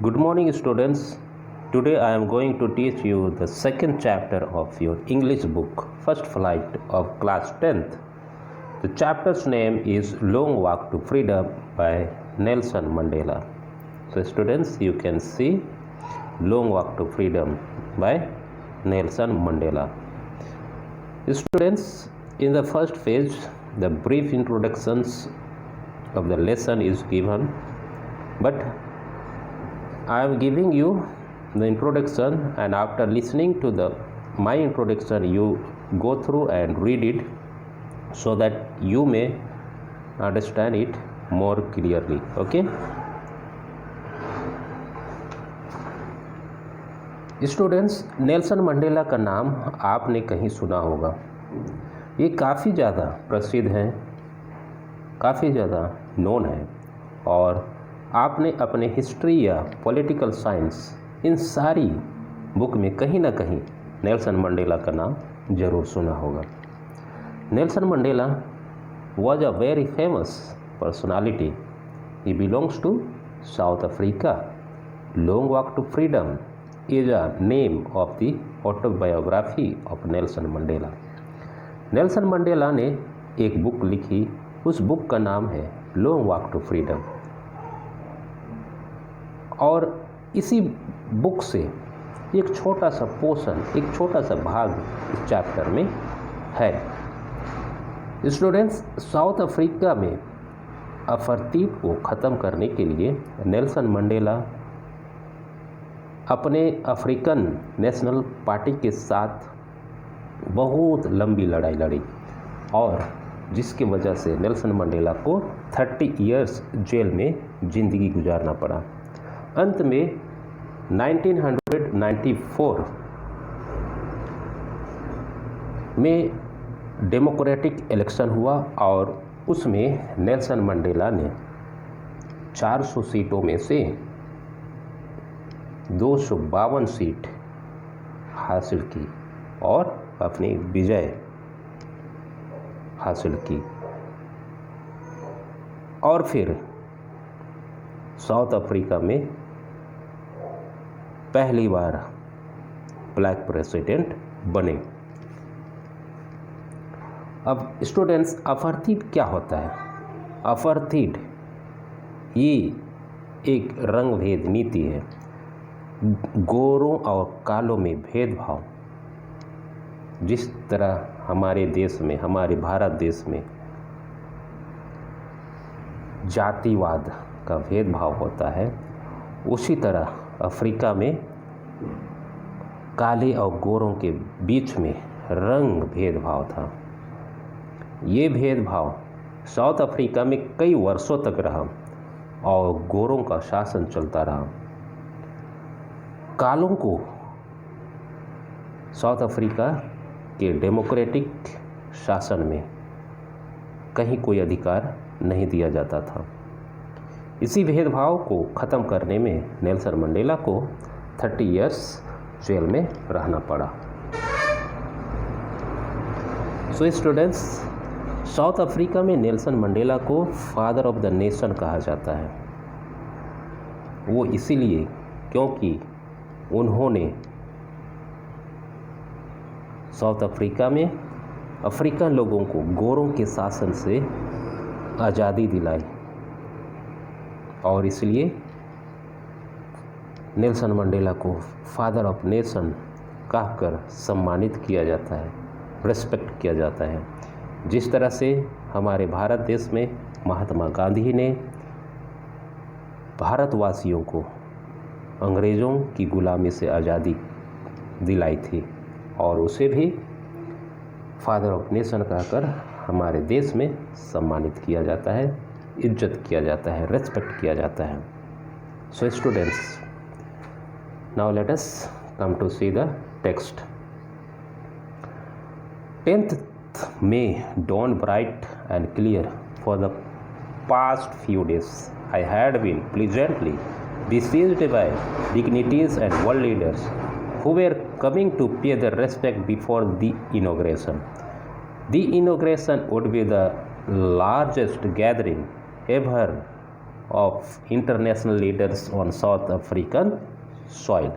Good morning, students. Today I am going to teach you the second chapter of your English book, First Flight of Class 10th. The chapter's name is Long Walk to Freedom by Nelson Mandela. So, students, you can see Long Walk to Freedom by Nelson Mandela. Students, in the first phase, the brief introductions of the lesson is given, but I am giving you the introduction, and after listening to my introduction, you go through and read it so that you may understand it more clearly. Okay, students, Nelson Mandela का नाम आपने कहीं सुना होगा। ये काफ़ी ज़्यादा प्रसिद्ध हैं, काफ़ी ज़्यादा नोन है, और आपने अपने हिस्ट्री या पॉलिटिकल साइंस इन सारी बुक में कहीं ना कहीं नेल्सन मंडेला का नाम ज़रूर सुना होगा। Nelson Mandela was a very famous personality. He belongs to South Africa. Long Walk to Freedom is a name of the autobiography of Nelson Mandela. Nelson Mandela ने एक बुक लिखी, उस बुक का नाम है लॉन्ग वॉक टू फ्रीडम, और इसी book से एक छोटा सा पोर्शन, एक छोटा सा भाग इस चैप्टर में है। स्टूडेंट्स, साउथ अफ्रीका में अपर्थाइड को ख़त्म करने के लिए नेल्सन मंडेला अपने अफ्रीकन नेशनल पार्टी के साथ बहुत लंबी लड़ाई लड़ी, और जिसकी वजह से नेल्सन मंडेला को 30 इयर्स जेल में ज़िंदगी गुजारना पड़ा। अंत में 1994 में डेमोक्रेटिक इलेक्शन हुआ, और उसमें नेल्सन मंडेला ने 400 सीटों में से 252 सीट हासिल की और अपनी विजय हासिल की। और फिर साउथ अफ्रीका में पहली बार ब्लैक प्रेसिडेंट बने। अब स्टूडेंट्स, अपर्थाइड क्या होता है? अपर्थाइड ये एक रंग भेद नीति है, गोरों और कालों में भेदभाव। जिस तरह हमारे देश में, हमारे भारत देश में जातिवाद का भेदभाव होता है, उसी तरह अफ्रीका में काले और गोरों के बीच में रंग भेदभाव था। ये भेदभाव साउथ अफ्रीका में कई वर्षों तक रहा और गोरों का शासन चलता रहा। कालों को साउथ अफ्रीका के डेमोक्रेटिक शासन में कहीं कोई अधिकार नहीं दिया जाता था। इसी भेदभाव को ख़त्म करने में नेल्सन मंडेला को 30 इयर्स जेल में रहना पड़ा। सो स्टूडेंट्स, साउथ अफ्रीका में नेल्सन मंडेला को फादर ऑफ द नेशन कहा जाता है। वो इसीलिए क्योंकि उन्होंने साउथ अफ्रीका में अफ्रीकन लोगों को गोरों के शासन से आज़ादी दिलाई, और इसलिए नेल्सन मंडेला को फादर ऑफ नेशन कहकर सम्मानित किया जाता है, रेस्पेक्ट किया जाता है। जिस तरह से हमारे भारत देश में महात्मा गांधी ने भारतवासियों को अंग्रेज़ों की गुलामी से आज़ादी दिलाई थी, और उसे भी फादर ऑफ नेशन कहकर हमारे देश में सम्मानित किया जाता है, इज्जत किया जाता है, रेस्पेक्ट किया जाता है। So students, now let us come to see the text. 10th May dawned bright and clear. For the past few days I had been pleasantly besieged by dignitaries and world leaders who were coming to pay their respect before the inauguration. The inauguration would be the largest gathering ever of international leaders on South African soil.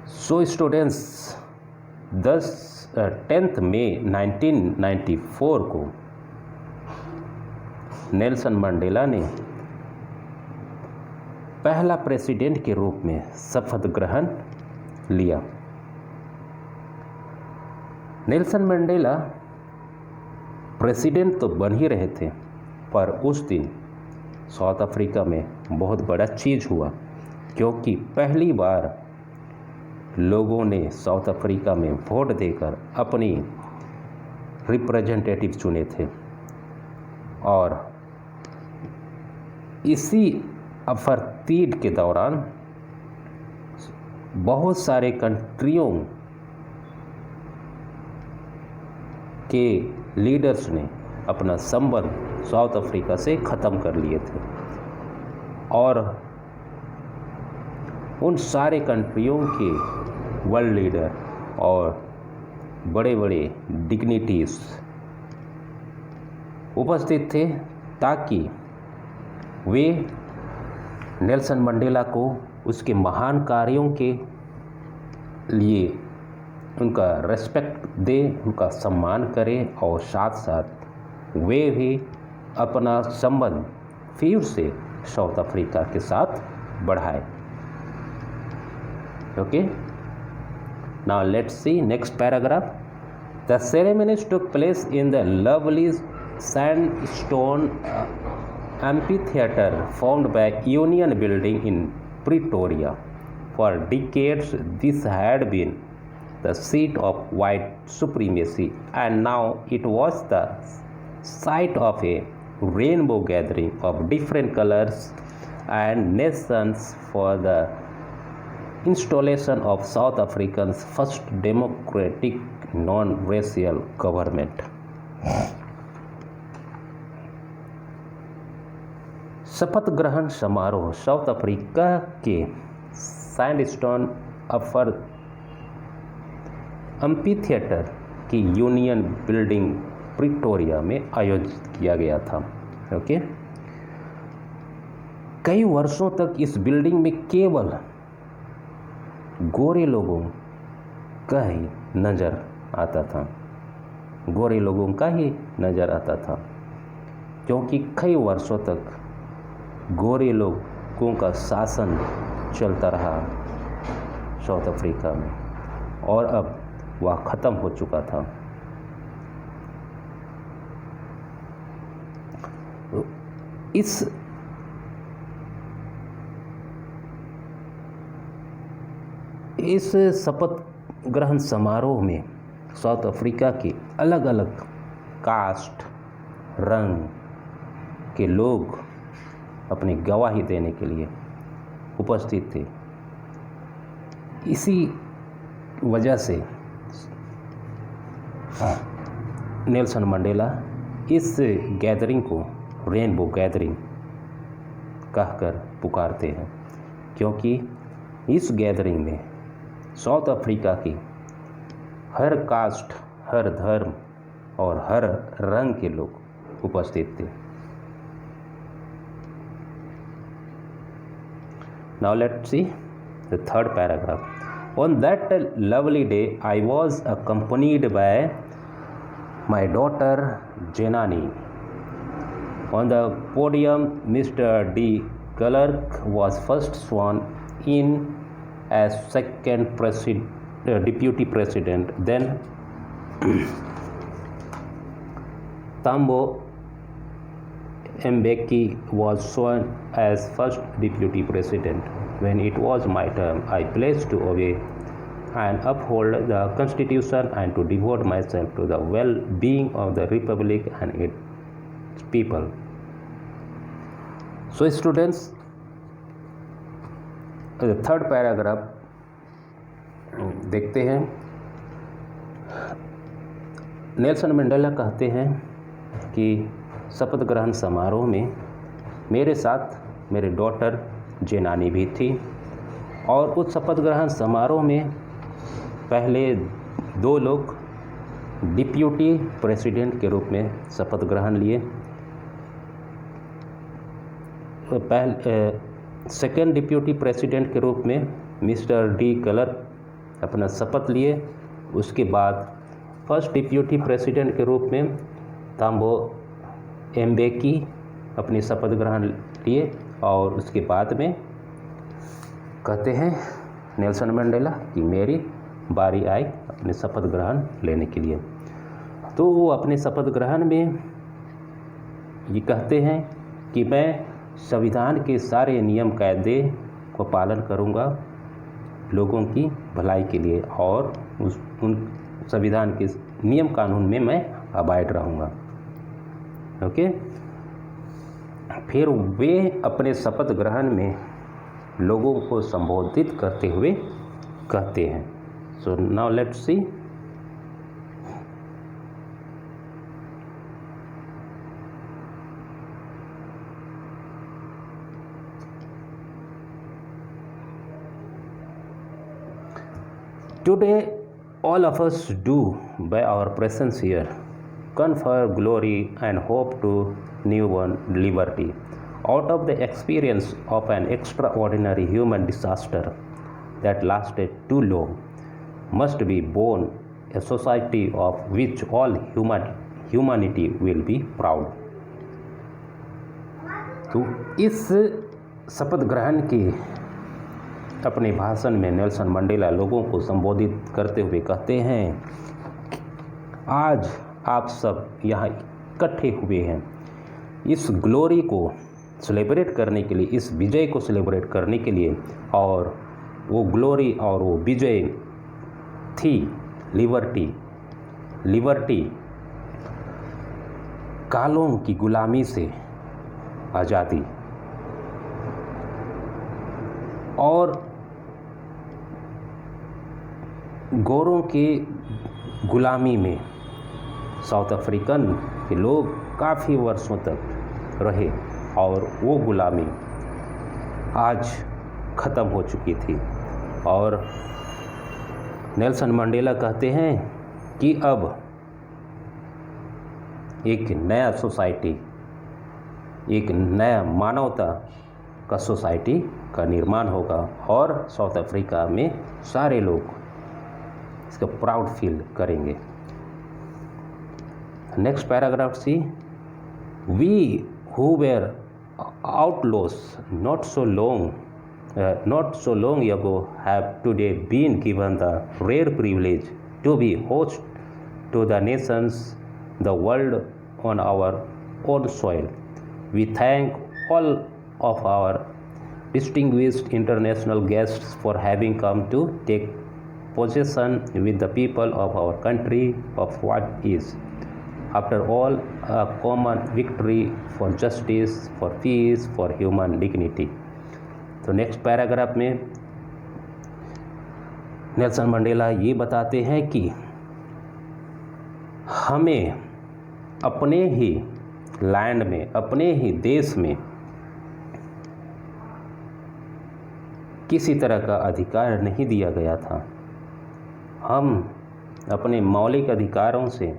So students, 10 मई 1994 को Nelson Mandela ने पहला president के रूप में शपथ ग्रहण लिया। Nelson Mandela president तो बन ही रहे थे, पर उस दिन साउथ अफ्रीका में बहुत बड़ा चीज़ हुआ, क्योंकि पहली बार लोगों ने साउथ अफ्रीका में वोट देकर अपनी रिप्रेजेंटेटिव चुने थे। और इसी अफरतीड के दौरान बहुत सारे कंट्रियों के लीडर्स ने अपना संबंध साउथ अफ्रीका से ख़त्म कर लिए थे, और उन सारे कंट्रियों के वर्ल्ड लीडर और बड़े बड़े डिग्निटीज उपस्थित थे, ताकि वे नेल्सन मंडेला को उसके महान कार्यों के लिए उनका रेस्पेक्ट दे, उनका सम्मान करें, और साथ साथ वे भी अपना संबंध फिर से साउथ अफ्रीका के साथ बढ़ाए। Okay, now let's see next paragraph. The ceremonies took place in the lovely sandstone amphitheater formed by Union Building in Pretoria. For decades, this had been the seat of white supremacy, and now it was the site of a rainbow gathering of different colors and nations for the installation of South Africa's first democratic non-racial government. शपथ ग्रहण समारोह south Africa के sandstone offer amphitheatre की union building Pretoria में आयोजित किया गया था। ओके, कई वर्षों तक इस बिल्डिंग में केवल गोरे लोगों का ही नज़र आता था, गोरे लोगों का ही नज़र आता था, क्योंकि कई वर्षों तक गोरे लोगों का शासन चलता रहा साउथ अफ्रीका में, और अब वह ख़त्म हो चुका था। इस शपथ ग्रहण समारोह में साउथ अफ्रीका के अलग अलग कास्ट रंग के लोग अपनी गवाही देने के लिए उपस्थित थे। इसी वजह से नेल्सन मंडेला इस गैदरिंग को रेनबो गैदरिंग कहकर पुकारते हैं, क्योंकि इस गैदरिंग में साउथ अफ्रीका की हर कास्ट, हर धर्म और हर रंग के लोग उपस्थित थे। Now let's see the third paragraph. On that lovely day, I was accompanied by my daughter Jenani. On the podium, Mr. D. Klerk was first sworn in as second deputy president. Then Tambo Mbeki was sworn as first deputy president. When it was my turn, I pledged to obey and uphold the Constitution and to devote myself to the well-being of the Republic and its people. So students, the third paragraph देखते हैं। Nelson Mandela कहते हैं कि शपथ ग्रहण समारोह में मेरे साथ मेरे डॉटर जेनानी भी थी, और उस शपथ ग्रहण समारोह में पहले 2 लोग डिप्यूटी प्रेसिडेंट के रूप में शपथ ग्रहण लिए, सेकेंड डिप्यूटी प्रेसिडेंट के रूप में मिस्टर डी क्लर्क अपना शपथ लिए। उसके बाद फर्स्ट डिप्यूटी प्रेसिडेंट के रूप में थाम्बो एम्बेकी अपनी शपथ ग्रहण लिए। और उसके बाद में कहते हैं नेल्सन मंडेला कि मेरी बारी आई अपने शपथ ग्रहण लेने के लिए। तो वो अपने शपथ ग्रहण में ये कहते हैं कि मैं संविधान के सारे नियम कायदे को पालन करूंगा लोगों की भलाई के लिए, और उन संविधान के नियम कानून में मैं अबाइड रहूँगा। ओके। फिर वे अपने शपथ ग्रहण में लोगों को संबोधित करते हुए कहते हैं। सो now let's C. Today, all of us do, by our presence here, confer glory and hope to newborn liberty. Out of the experience of an extraordinary human disaster that lasted too long, must be born a society of which all humanity will be proud. तो इस शपथ ग्रहण के अपने भाषण में Nelson Mandela लोगों को संबोधित करते हुए कहते हैं, आज आप सब यहाँ इकट्ठे हुए हैं इस ग्लोरी को सेलिब्रेट करने के लिए, इस विजय को सेलिब्रेट करने के लिए। और वो ग्लोरी और वो विजय थी लिबर्टी, कालों की गुलामी से आज़ादी। और गोरों के गुलामी में साउथ अफ्रीकन के लोग काफ़ी वर्षों तक रहे, और वो गुलामी आज ख़त्म हो चुकी थी। और नेल्सन मंडेला कहते हैं कि अब एक नया सोसाइटी, एक नया मानवता का सोसाइटी का निर्माण होगा, और साउथ अफ्रीका में सारे लोग इसका प्राउड फील करेंगे। Next paragraph see. We who were outlaws not so long ago have today been given the rare privilege to be host to the nations, the world on our own soil. We thank all of our distinguished international guests for having come to take possession with the people of our country of what is, after all, a common victory for justice, for peace, for human dignity. तो next paragraph में Nelson Mandela ये बताते हैं कि हमें अपने ही land में, अपने ही देश में किसी तरह का अधिकार नहीं दिया गया था। हम अपने मौलिक अधिकारों से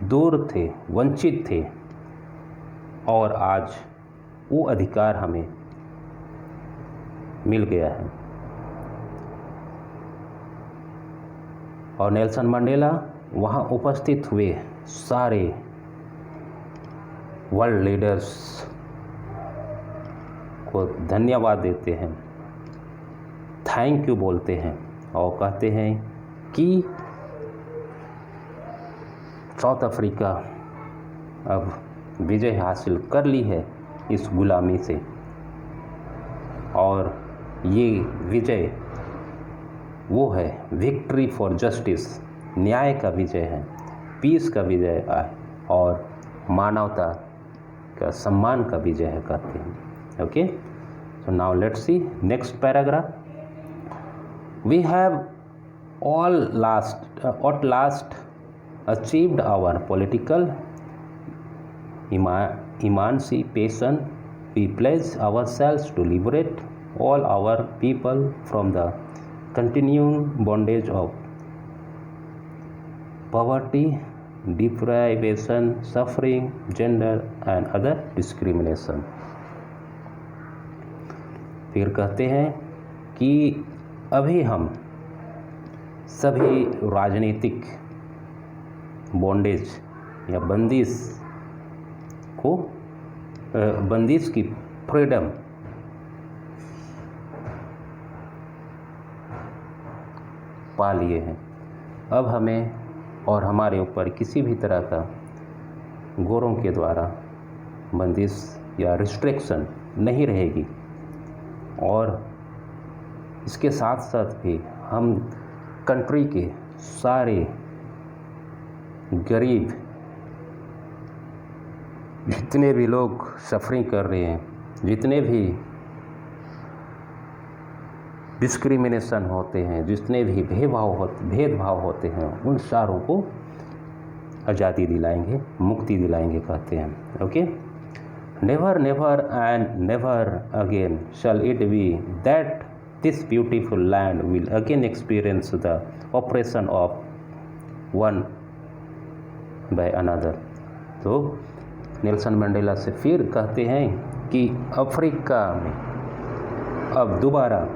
दूर थे, वंचित थे, और आज वो अधिकार हमें मिल गया है। और नेल्सन मंडेला वहाँ उपस्थित हुए सारे वर्ल्ड लीडर्स को धन्यवाद देते हैं, थैंक यू बोलते हैं, और कहते हैं कि साउथ अफ्रीका अब विजय हासिल कर ली है इस गुलामी से, और ये विजय वो है विक्ट्री फॉर जस्टिस, न्याय का विजय है, पीस का विजय है, और मानवता का सम्मान का विजय है कहते हैं। Okay, so now let's see next paragraph. We have all at last achieved our political emancipation. We pledge ourselves to liberate all our people from the continuing bondage of poverty, deprivation, suffering, gender and other discrimination। फिर कहते हैं कि अभी हम सभी राजनीतिक bondage या बंदिश की फ्रीडम पा लिए हैं। अब हमें और हमारे ऊपर किसी भी तरह का गोरों के द्वारा बंदिश या रिस्ट्रिक्शन नहीं रहेगी। और इसके साथ साथ भी हम कंट्री के सारे गरीब जितने भी लोग सफरिंग कर रहे हैं, जितने भी डिस्क्रिमिनेशन होते हैं, जितने भी भेदभाव होते हैं, उन सारों को आज़ादी दिलाएंगे, मुक्ति दिलाएंगे कहते हैं। Okay, never never and never again shall it be that this beautiful land will again experience the operation of one by another. तो नेल्सन मंडेला से फिर कहते हैं कि अफ्रीका में अब दोबारा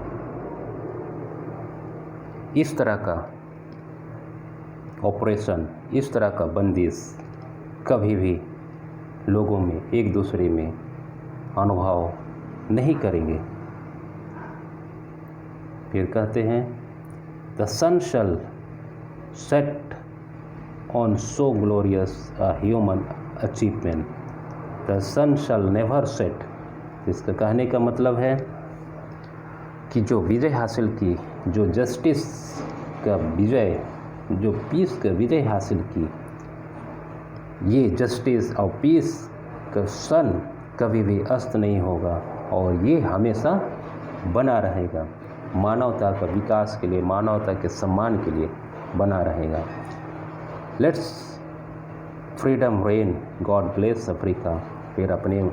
इस तरह का ऑपरेशन, इस तरह का बंदिश कभी भी लोगों में एक दूसरे में अनुभव नहीं करेंगे। फिर कहते हैं the sun shall set on so glorious a human achievement, the sun shall never set. इसका कहने का मतलब है कि जो विजय हासिल की, जो जस्टिस का विजय, जो पीस का विजय हासिल की, ये जस्टिस और पीस का सन कभी भी अस्त नहीं होगा और ये हमेशा बना रहेगा, मानवता का विकास के लिए, मानवता के सम्मान के लिए बना रहेगा। Let's freedom rain, God bless Africa. फिर अपने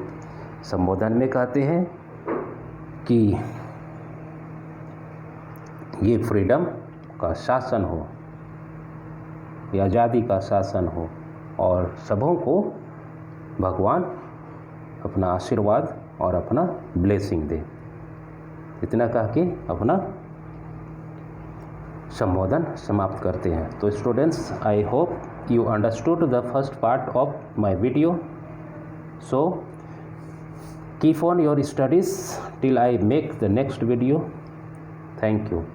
संबोधन में कहते हैं कि ये फ्रीडम का शासन हो, ये आज़ादी का शासन हो और सबों को भगवान अपना आशीर्वाद और अपना ब्लेसिंग दे। इतना कह के अपना संबोधन समाप्त करते हैं। तो students, I hope you understood the first part of my video, so keep on your studies till I make the next video. Thank you.